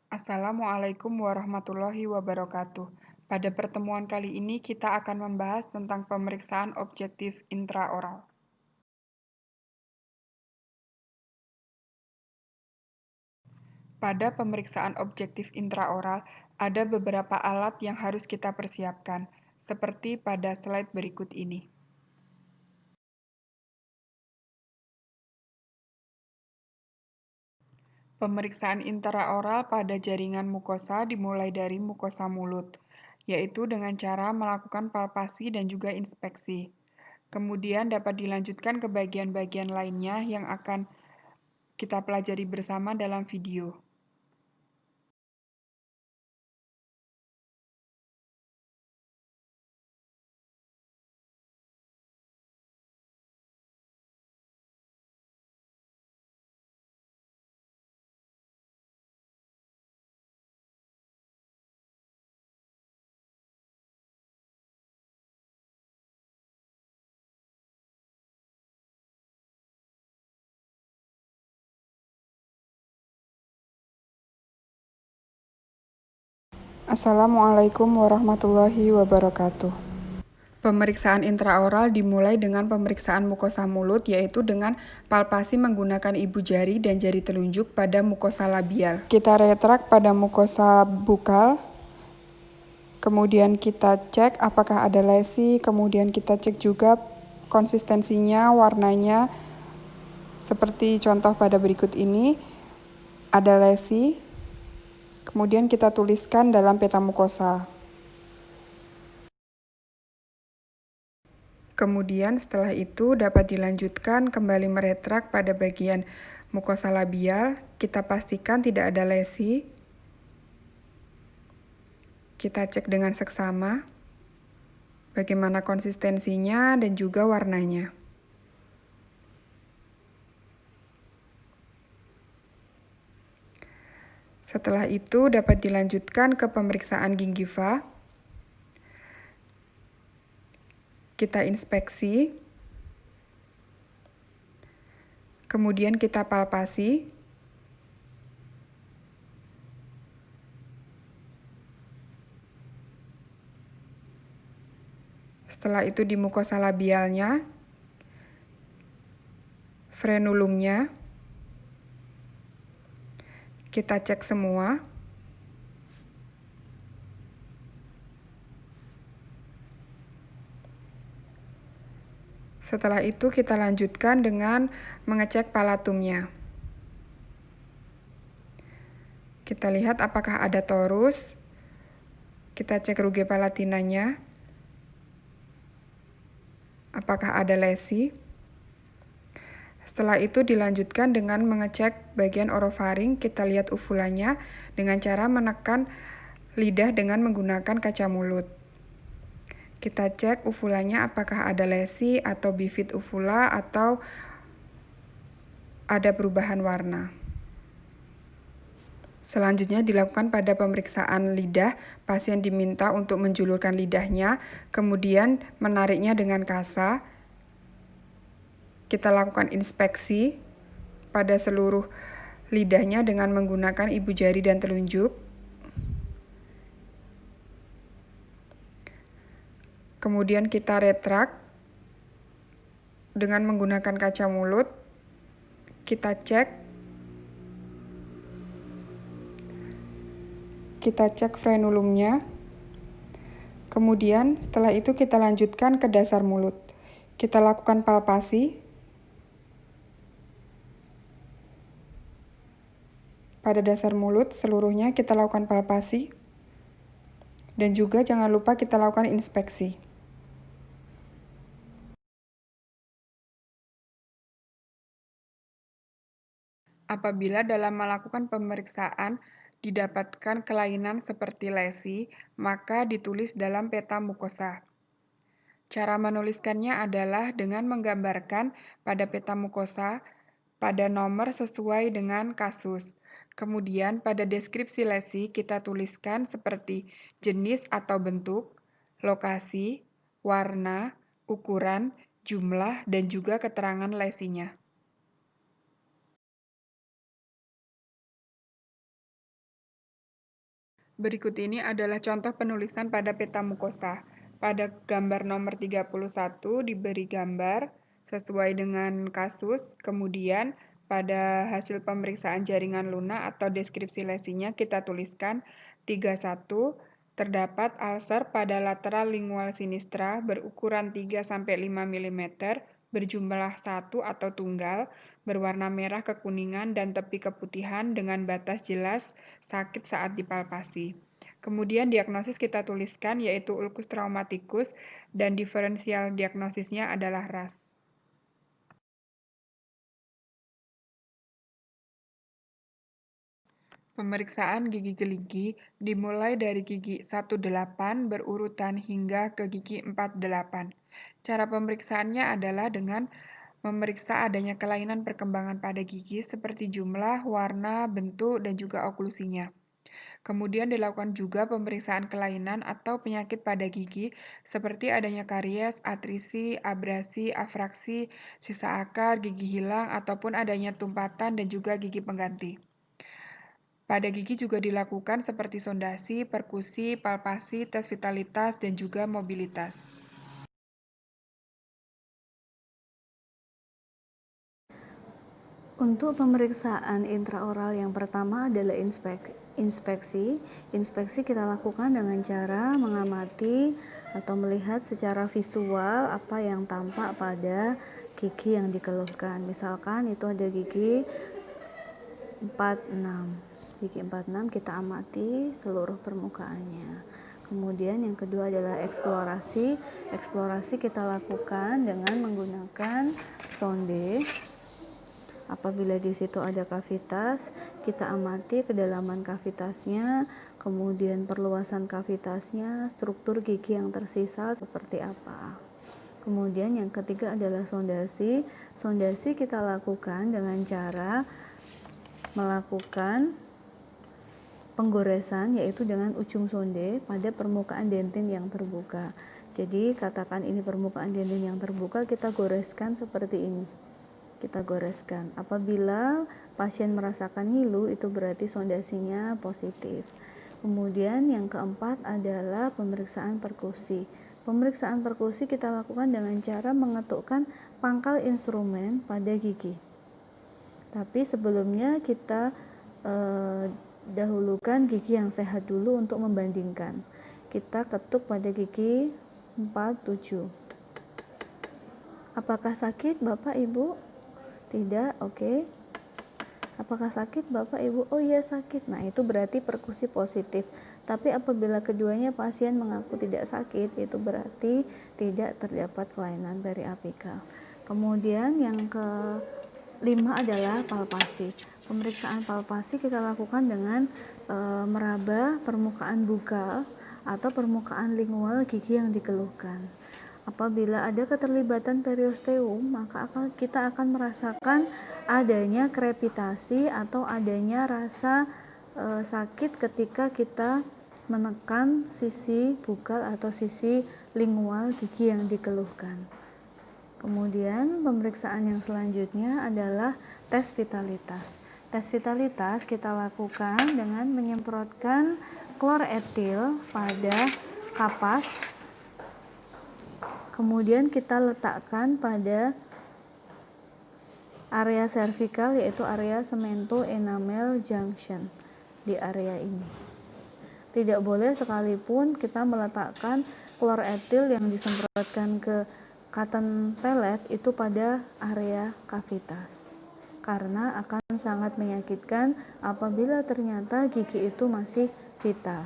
Assalamualaikum warahmatullahi wabarakatuh. Pada pertemuan kali ini kita akan membahas tentang pemeriksaan objektif intraoral. Pada pemeriksaan objektif intraoral, ada beberapa alat yang harus kita persiapkan, seperti pada slide berikut ini. Pemeriksaan intraoral pada jaringan mukosa dimulai dari mukosa mulut, yaitu dengan cara melakukan palpasi dan juga inspeksi. Kemudian dapat dilanjutkan ke bagian-bagian lainnya yang akan kita pelajari bersama dalam video. Assalamualaikum warahmatullahi wabarakatuh. Pemeriksaan intraoral dimulai dengan pemeriksaan mukosa mulut, yaitu dengan palpasi menggunakan ibu jari dan jari telunjuk pada mukosa labial. Kita retrak pada mukosa bukal, kemudian kita cek apakah ada lesi, kemudian kita cek juga konsistensinya, warnanya, seperti contoh pada berikut ini, ada lesi, kemudian kita tuliskan dalam peta mukosa. Kemudian setelah itu dapat dilanjutkan kembali meretrak pada bagian mukosa labial, kita pastikan tidak ada lesi. Kita cek dengan seksama bagaimana konsistensinya dan juga warnanya. Setelah itu dapat dilanjutkan ke pemeriksaan gingiva. Kita inspeksi, kemudian kita palpasi. Setelah itu di mukosa labialnya, frenulumnya, kita cek semua. Setelah itu kita lanjutkan dengan mengecek palatumnya. Kita lihat apakah ada torus. Kita cek ruge palatinanya. Apakah ada lesi. Setelah itu dilanjutkan dengan mengecek bagian orofaring. Kita lihat uvulanya dengan cara menekan lidah dengan menggunakan kaca mulut. Kita cek uvulanya apakah ada lesi atau bifid uvula atau ada perubahan warna. Selanjutnya dilakukan pada pemeriksaan lidah, pasien diminta untuk menjulurkan lidahnya, kemudian menariknya dengan kasa. Kita lakukan inspeksi pada seluruh lidahnya dengan menggunakan ibu jari dan telunjuk. Kemudian kita retrak dengan menggunakan kaca mulut. Kita cek frenulumnya. Kemudian setelah itu kita lanjutkan ke dasar mulut. Kita lakukan palpasi. Pada dasar mulut seluruhnya kita lakukan palpasi. Dan juga jangan lupa kita lakukan inspeksi. Apabila dalam melakukan pemeriksaan didapatkan kelainan seperti lesi, maka ditulis dalam peta mukosa. Cara menuliskannya adalah dengan menggambarkan pada peta mukosa pada nomor sesuai dengan kasus. Kemudian pada deskripsi lesi kita tuliskan seperti jenis atau bentuk, lokasi, warna, ukuran, jumlah, dan juga keterangan lesinya. Berikut ini adalah contoh penulisan pada peta mukosa. Pada gambar nomor 31 diberi gambar sesuai dengan kasus, kemudian pada hasil pemeriksaan jaringan lunak atau deskripsi lesinya kita tuliskan 31, terdapat ulcer pada lateral lingual sinistra berukuran 3-5 mm, berjumlah 1 atau tunggal, berwarna merah kekuningan dan tepi keputihan dengan batas jelas sakit saat dipalpasi. Kemudian diagnosis kita tuliskan yaitu ulkus traumaticus dan diferensial diagnosisnya adalah RAS. Pemeriksaan gigi geligi dimulai dari gigi 18 berurutan hingga ke gigi 48. Cara pemeriksaannya adalah dengan memeriksa adanya kelainan perkembangan pada gigi seperti jumlah, warna, bentuk, dan juga oklusinya. Kemudian dilakukan juga pemeriksaan kelainan atau penyakit pada gigi seperti adanya karies, atrisi, abrasi, afraksi, sisa akar, gigi hilang, ataupun adanya tumpatan dan juga gigi pengganti. Pada gigi juga dilakukan seperti sondasi, perkusi, palpasi, tes vitalitas, dan juga mobilitas. Untuk pemeriksaan intraoral yang pertama adalah inspeksi. Inspeksi kita lakukan dengan cara mengamati atau melihat secara visual apa yang tampak pada gigi yang dikeluhkan. Misalkan itu ada gigi 46. Gigi 46 kita amati seluruh permukaannya. Kemudian yang kedua adalah eksplorasi. Eksplorasi kita lakukan dengan menggunakan sonde. Apabila di situ ada kavitas, kita amati kedalaman kavitasnya, kemudian perluasan kavitasnya, struktur gigi yang tersisa seperti apa. Kemudian yang ketiga adalah sondasi. Sondasi kita lakukan dengan cara melakukan penggoresan, yaitu dengan ujung sonde pada permukaan dentin yang terbuka. Jadi katakan ini permukaan dentin yang terbuka, kita goreskan seperti ini. Kita goreskan. Apabila pasien merasakan ngilu, itu berarti sondasinya positif. Kemudian yang keempat adalah pemeriksaan perkusi. Pemeriksaan perkusi kita lakukan dengan cara mengetukkan pangkal instrumen pada gigi. Tapi sebelumnya kita dahulukan gigi yang sehat dulu untuk membandingkan. Kita ketuk pada gigi 4, 7. Apakah sakit Bapak Ibu? Tidak, oke. Apakah sakit Bapak Ibu? Oh iya sakit. Nah itu berarti perkusi positif. Tapi apabila keduanya pasien mengaku tidak sakit, itu berarti tidak terdapat kelainan periapikal. Kemudian yang kelima adalah palpasi. Pemeriksaan palpasi kita lakukan dengan meraba permukaan bukal atau permukaan lingual gigi yang dikeluhkan. Apabila ada keterlibatan periosteum, maka kita akan merasakan adanya krepitasi atau adanya rasa sakit ketika kita menekan sisi bukal atau sisi lingual gigi yang dikeluhkan. Kemudian pemeriksaan yang selanjutnya adalah tes vitalitas. Tes vitalitas kita lakukan dengan menyemprotkan klor etil pada kapas. Kemudian kita letakkan pada area cervical, yaitu area cemento enamel junction di area ini. Tidak boleh sekalipun kita meletakkan klor etil yang disemprotkan ke cotton pellet itu pada area kavitas, karena akan sangat menyakitkan apabila ternyata gigi itu masih vital.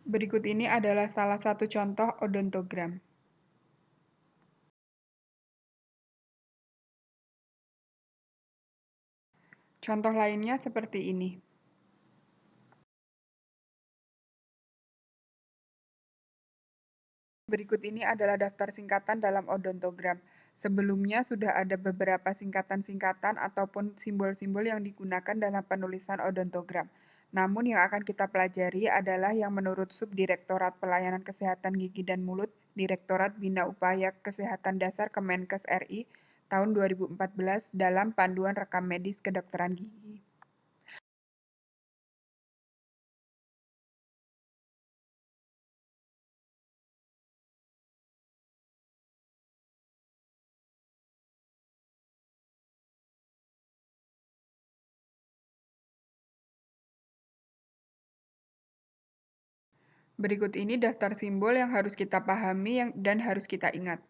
Berikut ini adalah salah satu contoh odontogram. Contoh lainnya seperti ini. Berikut ini adalah daftar singkatan dalam odontogram. Sebelumnya sudah ada beberapa singkatan-singkatan ataupun simbol-simbol yang digunakan dalam penulisan odontogram. Namun yang akan kita pelajari adalah yang menurut Subdirektorat Pelayanan Kesehatan Gigi dan Mulut, Direktorat Bina Upaya Kesehatan Dasar Kemenkes RI, tahun 2014 dalam Panduan Rekam Medis Kedokteran Gigi. Berikut ini daftar simbol yang harus kita pahami dan harus kita ingat.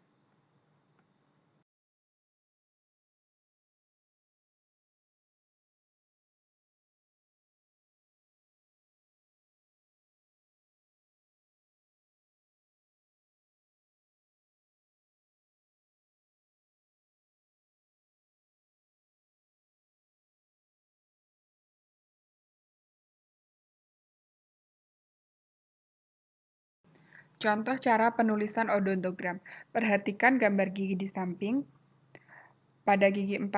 Contoh cara penulisan odontogram. Perhatikan gambar gigi di samping. Pada gigi 45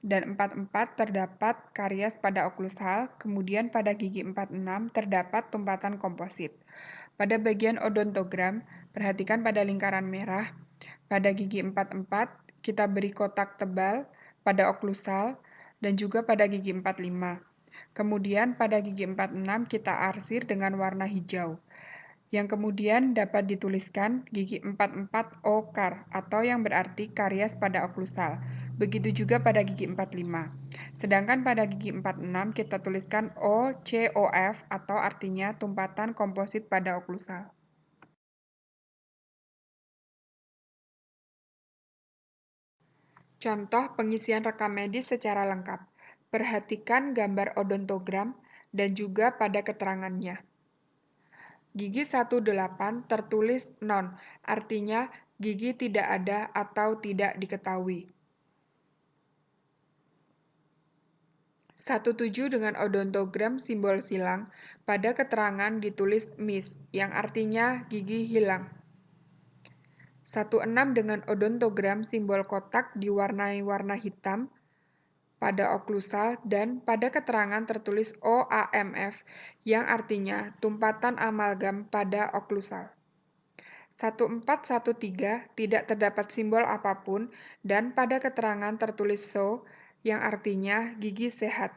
dan 44 terdapat karies pada oklusal, kemudian pada gigi 46 terdapat tumpatan komposit. Pada bagian odontogram, perhatikan pada lingkaran merah. Pada gigi 44, kita beri kotak tebal pada oklusal dan juga pada gigi 45. Kemudian pada gigi 46 kita arsir dengan warna hijau, yang kemudian dapat dituliskan gigi 44 okar atau yang berarti karies pada oklusal. Begitu juga pada gigi 45. Sedangkan pada gigi 46 kita tuliskan OCOF atau artinya tumpatan komposit pada oklusal. Contoh pengisian rekam medis secara lengkap. Perhatikan gambar odontogram dan juga pada keterangannya. Gigi 18 tertulis non, artinya gigi tidak ada atau tidak diketahui. 17 dengan odontogram simbol silang, pada keterangan ditulis miss, yang artinya gigi hilang. 16 dengan odontogram simbol kotak diwarnai warna hitam pada oklusal dan pada keterangan tertulis OAMF yang artinya tumpatan amalgam pada oklusal. 1413 tidak terdapat simbol apapun dan pada keterangan tertulis so yang artinya gigi sehat.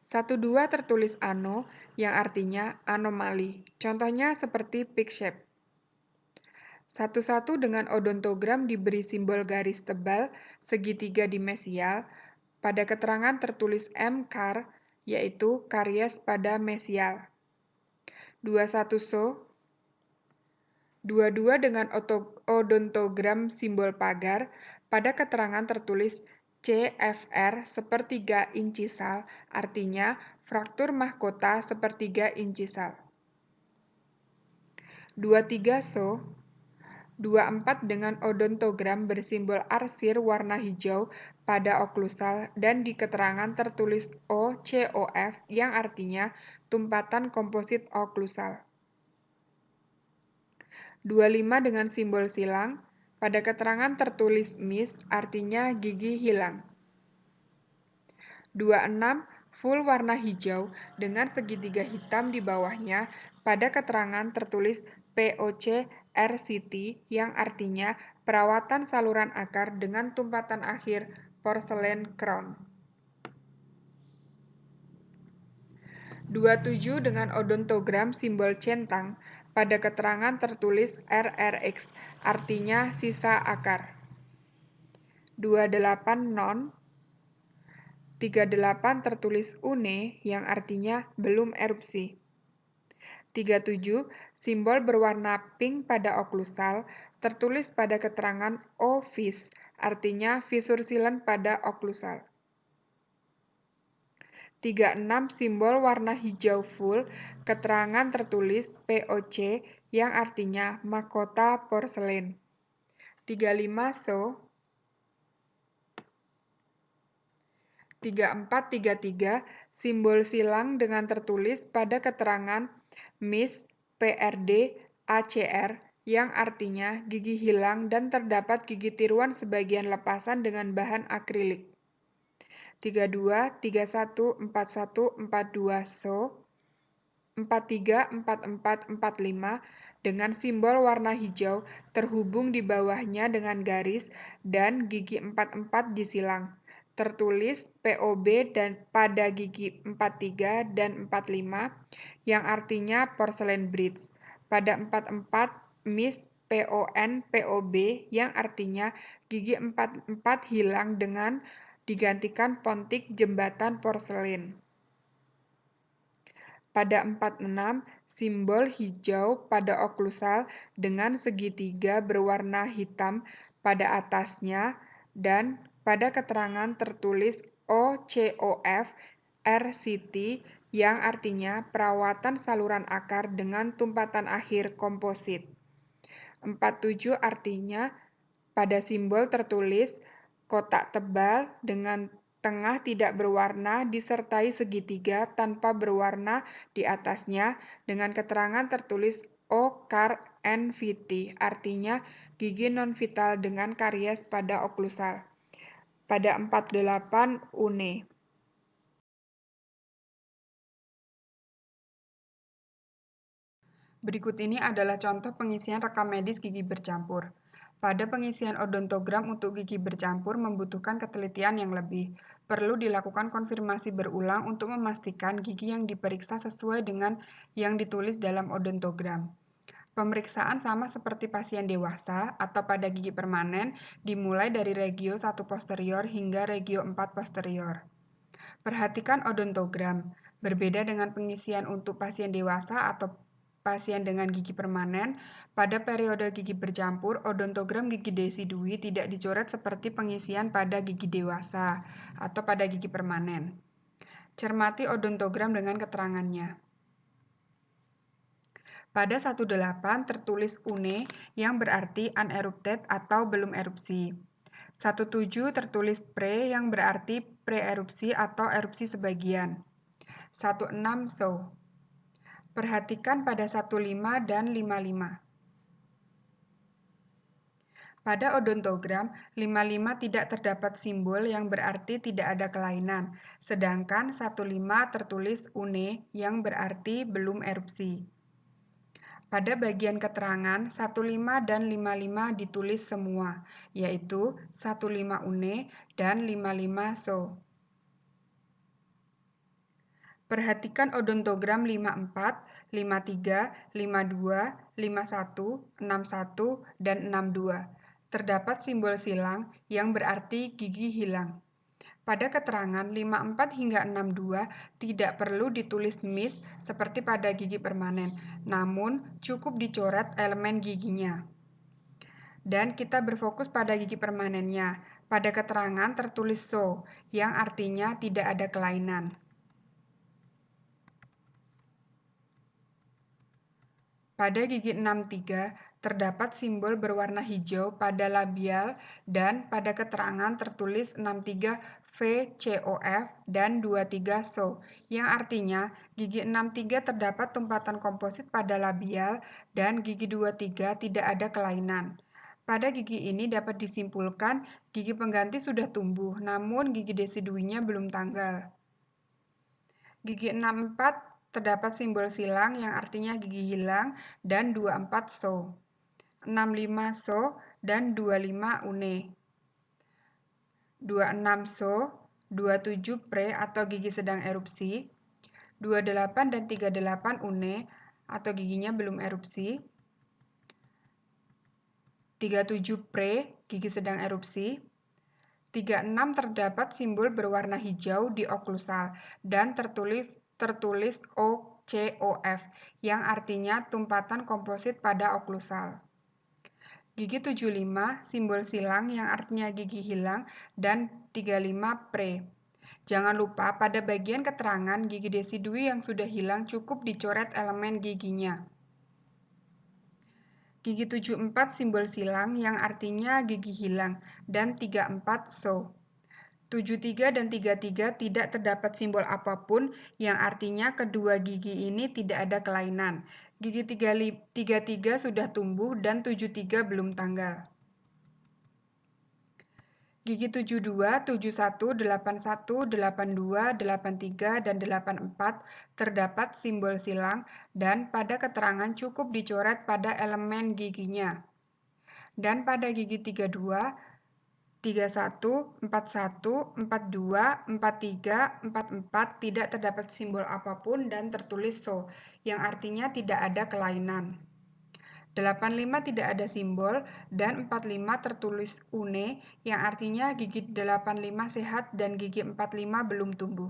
12 tertulis ano yang artinya anomali. Contohnya seperti peak shape. 11 dengan odontogram diberi simbol garis tebal segitiga di mesial. Pada keterangan tertulis M-car, yaitu karies pada mesial. 21 so. 22 dengan odontogram simbol pagar. Pada keterangan tertulis CFR sepertiga incisal, artinya fraktur mahkota sepertiga incisal. 23 so. 24 dengan odontogram bersimbol arsir warna hijau pada oklusal dan di keterangan tertulis OCOF yang artinya tumpatan komposit oklusal. 25 dengan simbol silang, pada keterangan tertulis miss artinya gigi hilang. 26 full warna hijau dengan segitiga hitam di bawahnya, pada keterangan tertulis POC RCT yang artinya perawatan saluran akar dengan tumpatan akhir porselen crown. 27 dengan odontogram simbol centang, pada keterangan tertulis RRX, artinya sisa akar. 28 non. 38 tertulis une, yang artinya belum erupsi. 37 simbol berwarna pink pada oklusal, tertulis pada keterangan O-vis, artinya visur silen pada oklusal. 36 simbol warna hijau full, keterangan tertulis POC yang artinya mahkota porselen. 35 so. 3433 simbol silang dengan tertulis pada keterangan Miss PRD ACR yang artinya gigi hilang dan terdapat gigi tiruan sebagian lepasan dengan bahan akrilik. 32, 31, 41, 42 so. 43, 44, 45 dengan simbol warna hijau terhubung di bawahnya dengan garis dan gigi 44 disilang. Tertulis POB dan pada gigi 43 dan 45 yang artinya porcelain bridge. Pada 44 Miss PON POB yang artinya gigi 44 hilang dengan digantikan pontik jembatan porselin. Pada 46, simbol hijau pada oklusal dengan segitiga berwarna hitam pada atasnya dan pada keterangan tertulis OCOF RCT yang artinya perawatan saluran akar dengan tumpatan akhir komposit. 47 artinya pada simbol tertulis kotak tebal dengan tengah tidak berwarna disertai segitiga tanpa berwarna di atasnya dengan keterangan tertulis O-CAR NVT, artinya gigi non-vital dengan karies pada oklusal. Pada 48 UNE. Berikut ini adalah contoh pengisian rekam medis gigi bercampur. Pada pengisian odontogram untuk gigi bercampur membutuhkan ketelitian yang lebih. Perlu dilakukan konfirmasi berulang untuk memastikan gigi yang diperiksa sesuai dengan yang ditulis dalam odontogram. Pemeriksaan sama seperti pasien dewasa atau pada gigi permanen dimulai dari regio 1 posterior hingga regio 4 posterior. Perhatikan odontogram. Berbeda dengan pengisian untuk pasien dewasa atau pasien dengan gigi permanen, pada periode gigi bercampur, odontogram gigi desidui tidak dicoret seperti pengisian pada gigi dewasa atau pada gigi permanen. Cermati odontogram dengan keterangannya. Pada 18 tertulis UNE yang berarti unerupted atau belum erupsi. 17 tertulis pre yang berarti pre-erupsi atau erupsi sebagian. 16 so. Perhatikan pada 15 dan 55. Pada odontogram, 55 tidak terdapat simbol yang berarti tidak ada kelainan, sedangkan 15 tertulis UNE yang berarti belum erupsi. Pada bagian keterangan, 15 dan 55 ditulis semua, yaitu 15 UNE dan 55 so. Perhatikan odontogram 54, 53, 52, 51, 61, dan 62. Terdapat simbol silang yang berarti gigi hilang. Pada keterangan 54 hingga 62 tidak perlu ditulis miss seperti pada gigi permanen, namun cukup dicoret elemen giginya. Dan kita berfokus pada gigi permanennya. Pada keterangan tertulis so, yang artinya tidak ada kelainan. Pada gigi 63, terdapat simbol berwarna hijau pada labial dan pada keterangan tertulis 63 VCOF dan 23 SO, yang artinya gigi 63 terdapat tumpatan komposit pada labial dan gigi 23 tidak ada kelainan. Pada gigi ini dapat disimpulkan gigi pengganti sudah tumbuh, namun gigi desiduinya belum tanggal. Gigi 64 terdapat simbol silang yang artinya gigi hilang dan 24 so. 65 so dan 25 UNE. 26 so, 27 pre atau gigi sedang erupsi. 28 dan 38 UNE atau giginya belum erupsi. 37 pre, gigi sedang erupsi. 36 terdapat simbol berwarna hijau di oklusal dan tertulis OCOF yang artinya tumpatan komposit pada oklusal. Gigi 75 simbol silang yang artinya gigi hilang dan 35 pre. Jangan lupa pada bagian keterangan gigi desidui yang sudah hilang cukup dicoret elemen giginya. Gigi 74 simbol silang yang artinya gigi hilang dan 34 so. 73 dan 33 tidak terdapat simbol apapun yang artinya kedua gigi ini tidak ada kelainan. Gigi 33 sudah tumbuh dan 73 belum tanggal. Gigi 72, 71, 81, 82, 83, dan 84 terdapat simbol silang dan pada keterangan cukup dicoret pada elemen giginya. Dan pada gigi 32, 31, 41, 42, 43, 44 tidak terdapat simbol apapun dan tertulis so, yang artinya tidak ada kelainan. 85 tidak ada simbol dan 45 tertulis une yang artinya gigi 85 sehat dan gigi 45 belum tumbuh.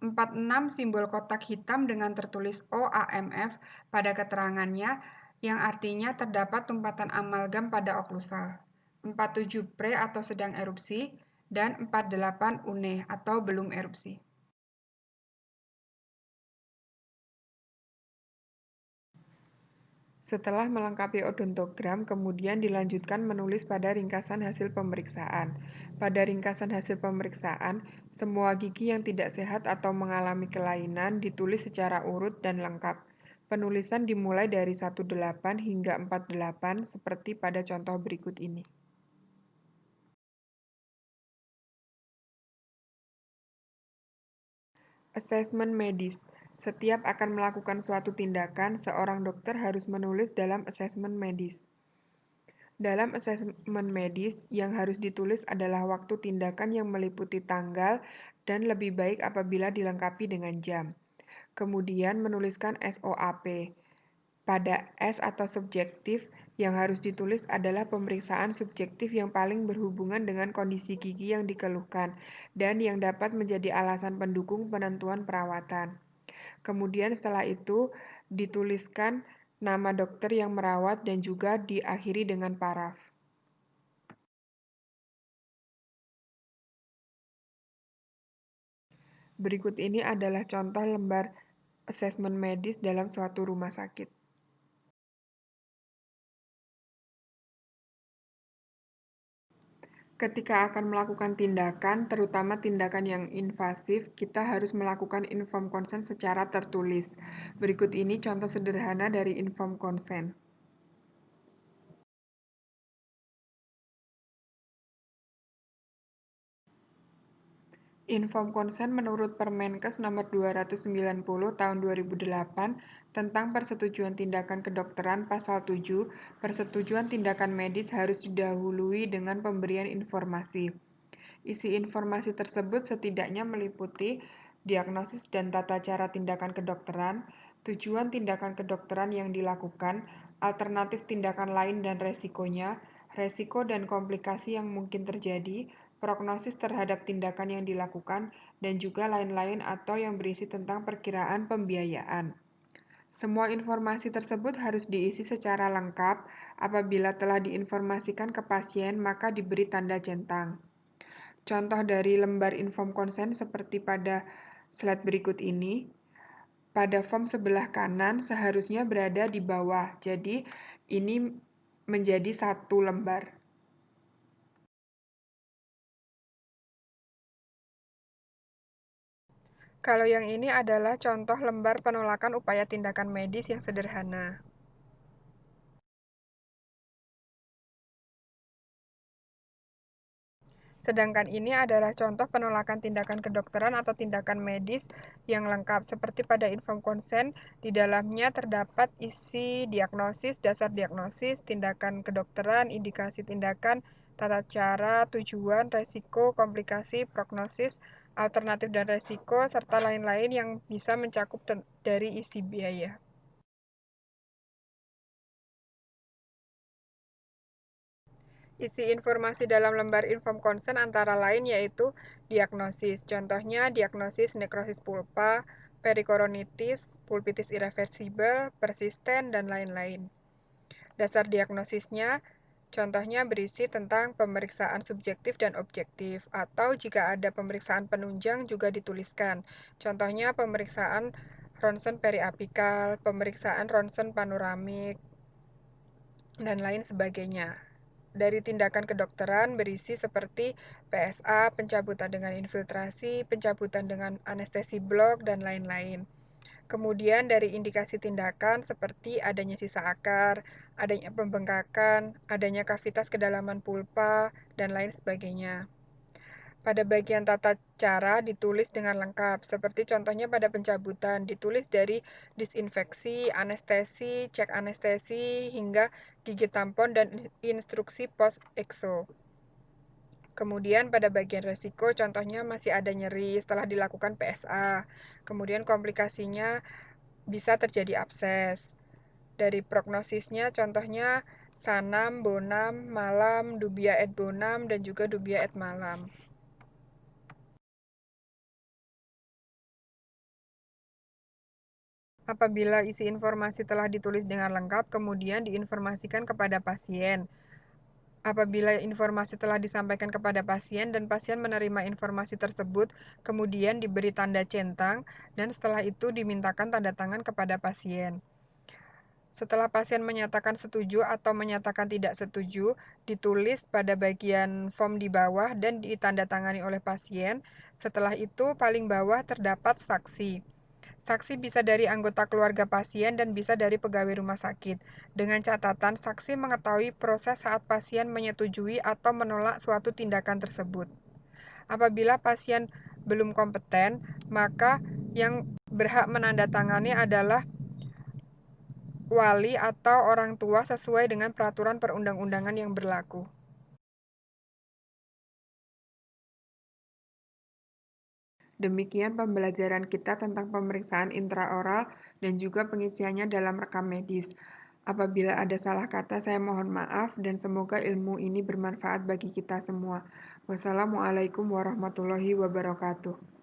46 simbol kotak hitam dengan tertulis OAMF pada keterangannya yang artinya terdapat tumpatan amalgam pada oklusal. 47 pre atau sedang erupsi dan 48 une atau belum erupsi. Setelah melengkapi odontogram, kemudian dilanjutkan menulis pada ringkasan hasil pemeriksaan. Pada ringkasan hasil pemeriksaan, semua gigi yang tidak sehat atau mengalami kelainan ditulis secara urut dan lengkap. Penulisan dimulai dari 18 hingga 48 seperti pada contoh berikut ini. Asesmen medis. Setiap akan melakukan suatu tindakan, seorang dokter harus menulis dalam asesmen medis. Dalam asesmen medis, yang harus ditulis adalah waktu tindakan yang meliputi tanggal dan lebih baik apabila dilengkapi dengan jam. Kemudian menuliskan SOAP. Pada S atau subjektif, yang harus ditulis adalah pemeriksaan subjektif yang paling berhubungan dengan kondisi gigi yang dikeluhkan dan yang dapat menjadi alasan pendukung penentuan perawatan. Kemudian setelah itu dituliskan nama dokter yang merawat dan juga diakhiri dengan paraf. Berikut ini adalah contoh lembar asesmen medis dalam suatu rumah sakit. Ketika akan melakukan tindakan, terutama tindakan yang invasif, kita harus melakukan informed consent secara tertulis. Berikut ini contoh sederhana dari informed consent. Informed Consent menurut Permenkes Nomor 290 Tahun 2008 tentang persetujuan tindakan kedokteran Pasal 7, persetujuan tindakan medis harus didahului dengan pemberian informasi. Isi informasi tersebut setidaknya meliputi diagnosis dan tata cara tindakan kedokteran, tujuan tindakan kedokteran yang dilakukan, alternatif tindakan lain dan resikonya, resiko dan komplikasi yang mungkin terjadi, prognosis terhadap tindakan yang dilakukan, dan juga lain-lain atau yang berisi tentang perkiraan pembiayaan. Semua informasi tersebut harus diisi secara lengkap. Apabila telah diinformasikan ke pasien, maka diberi tanda centang. Contoh dari lembar inform consent seperti pada slide berikut ini. Pada form sebelah kanan seharusnya berada di bawah, jadi ini menjadi satu lembar. Kalau yang ini adalah contoh lembar penolakan upaya tindakan medis yang sederhana. Sedangkan ini adalah contoh penolakan tindakan kedokteran atau tindakan medis yang lengkap. Seperti pada inform consent, di dalamnya terdapat isi diagnosis, dasar diagnosis, tindakan kedokteran, indikasi tindakan, tata cara, tujuan, resiko, komplikasi, prognosis, alternatif dan resiko, serta lain-lain yang bisa mencakup dari isi biaya. Isi informasi dalam lembar inform consent antara lain yaitu diagnosis. Contohnya diagnosis nekrosis pulpa, perikoronitis, pulpitis irreversibel, persisten, dan lain-lain. Dasar diagnosisnya contohnya berisi tentang pemeriksaan subjektif dan objektif, atau jika ada pemeriksaan penunjang juga dituliskan. Contohnya pemeriksaan ronsen periapikal, pemeriksaan ronsen panoramik, dan lain sebagainya. Dari tindakan kedokteran berisi seperti PSA, pencabutan dengan infiltrasi, pencabutan dengan anestesi blok, dan lain-lain. Kemudian dari indikasi tindakan seperti adanya sisa akar, adanya pembengkakan, adanya kavitas kedalaman pulpa, dan lain sebagainya. Pada bagian tata cara ditulis dengan lengkap, seperti contohnya pada pencabutan, ditulis dari disinfeksi, anestesi, cek anestesi, hingga gigi tampon dan instruksi post-ekso. Kemudian pada bagian resiko, contohnya masih ada nyeri setelah dilakukan PSA. Kemudian komplikasinya bisa terjadi abses. Dari prognosisnya, contohnya sanam, bonam, malam, dubia et bonam, dan juga dubia et malam. Apabila isi informasi telah ditulis dengan lengkap, kemudian diinformasikan kepada pasien. Apabila informasi telah disampaikan kepada pasien dan pasien menerima informasi tersebut, kemudian diberi tanda centang, dan setelah itu dimintakan tanda tangan kepada pasien. Setelah pasien menyatakan setuju atau menyatakan tidak setuju, ditulis pada bagian form di bawah dan ditandatangani oleh pasien. Setelah itu, paling bawah terdapat saksi. Saksi bisa dari anggota keluarga pasien dan bisa dari pegawai rumah sakit. Dengan catatan, saksi mengetahui proses saat pasien menyetujui atau menolak suatu tindakan tersebut. Apabila pasien belum kompeten, maka yang berhak menandatangani adalah wali atau orang tua sesuai dengan peraturan perundang-undangan yang berlaku. Demikian pembelajaran kita tentang pemeriksaan intraoral dan juga pengisiannya dalam rekam medis. Apabila ada salah kata, saya mohon maaf dan semoga ilmu ini bermanfaat bagi kita semua. Wassalamualaikum warahmatullahi wabarakatuh.